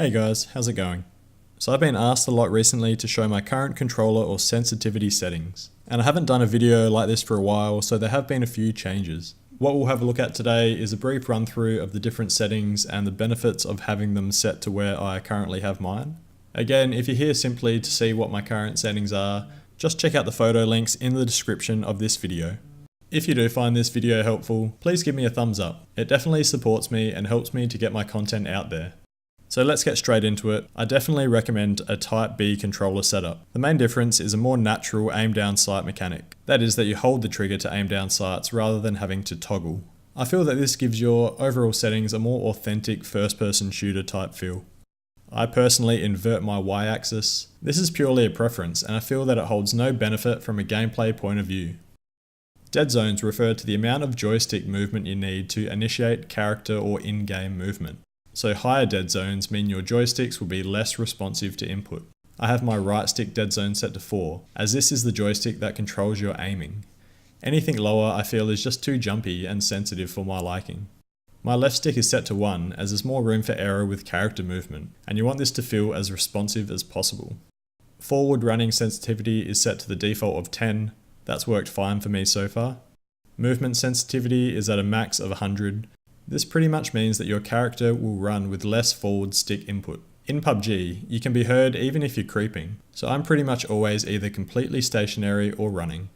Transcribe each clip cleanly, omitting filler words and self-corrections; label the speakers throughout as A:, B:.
A: Hey guys, how's it going? So I've been asked a lot recently to show my current controller or sensitivity settings. And I haven't done a video like this for a while, so there have been a few changes. What we'll have a look at today is a brief run through of the different settings and the benefits of having them set to where I currently have mine. Again, if you're here simply to see what my current settings are, just check out the photo links in the description of this video. If you do find this video helpful, please give me a thumbs up. It definitely supports me and helps me to get my content out there. So let's get straight into it. I definitely recommend a Type B controller setup. The main difference is a more natural aim down sight mechanic. That is that you hold the trigger to aim down sights rather than having to toggle. I feel that this gives your overall settings a more authentic first person shooter type feel. I personally invert my Y-axis. This is purely a preference and I feel that it holds no benefit from a gameplay point of view. Dead zones refer to the amount of joystick movement you need to initiate character or in-game movement. So higher dead zones mean your joysticks will be less responsive to input. I have my right stick dead zone set to 4, as this is the joystick that controls your aiming. Anything lower I feel is just too jumpy and sensitive for my liking. My left stick is set to 1, as there's more room for error with character movement, and you want this to feel as responsive as possible. Forward running sensitivity is set to the default of 10, that's worked fine for me so far. Movement sensitivity is at a max of 100. This pretty much means that your character will run with less forward stick input. In PUBG, you can be heard even if you're creeping, so I'm pretty much always either completely stationary or running.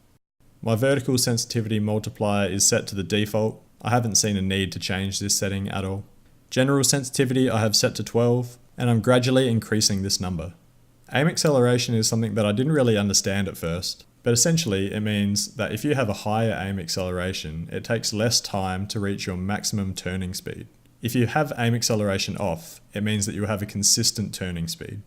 A: My vertical sensitivity multiplier is set to the default. I haven't seen a need to change this setting at all. General sensitivity I have set to 12, and I'm gradually increasing this number. Aim acceleration is something that I didn't really understand at first. But essentially, it means that if you have a higher aim acceleration, it takes less time to reach your maximum turning speed. If you have aim acceleration off, it means that you have a consistent turning speed.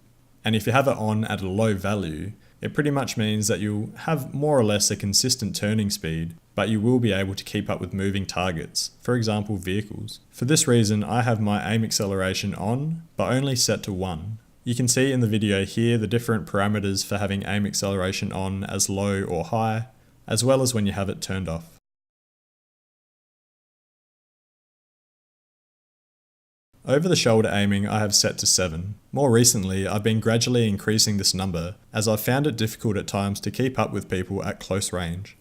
A: And if you have it on at a low value, it pretty much means that you'll have more or less a consistent turning speed, but you will be able to keep up with moving targets, for example vehicles. For this reason, I have my aim acceleration on, but only set to 1. You can see in the video here the different parameters for having aim acceleration on as low or high, as well as when you have it turned off. Over the shoulder aiming I have set to 7. More recently I've been gradually increasing this number as I've found it difficult at times to keep up with people at close range.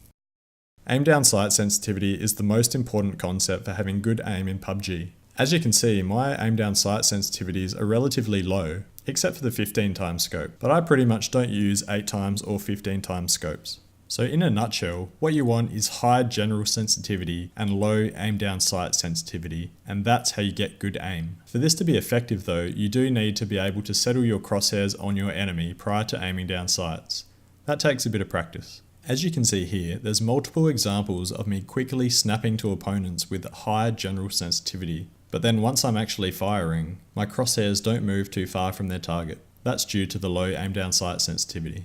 A: Aim down sight sensitivity is the most important concept for having good aim in PUBG. As you can see, my aim down sight sensitivities are relatively low, except for the 15 times scope, but I pretty much don't use 8 times or 15 times scopes. So in a nutshell, what you want is high general sensitivity and low aim down sight sensitivity, and that's how you get good aim. For this to be effective though, you do need to be able to settle your crosshairs on your enemy prior to aiming down sights. That takes a bit of practice. As you can see here, there's multiple examples of me quickly snapping to opponents with high general sensitivity. But then once I'm actually firing, my crosshairs don't move too far from their target. That's due to the low aim down sight sensitivity.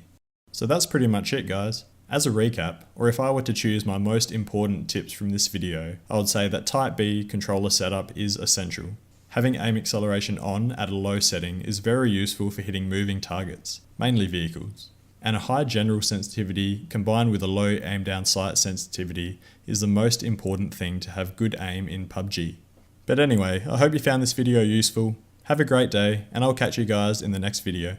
A: So that's pretty much it guys. As a recap, or if I were to choose my most important tips from this video, I would say that Type B controller setup is essential. Having aim acceleration on at a low setting is very useful for hitting moving targets, mainly vehicles. And a high general sensitivity combined with a low aim down sight sensitivity is the most important thing to have good aim in PUBG. But anyway, I hope you found this video useful. Have a great day, and I'll catch you guys in the next video.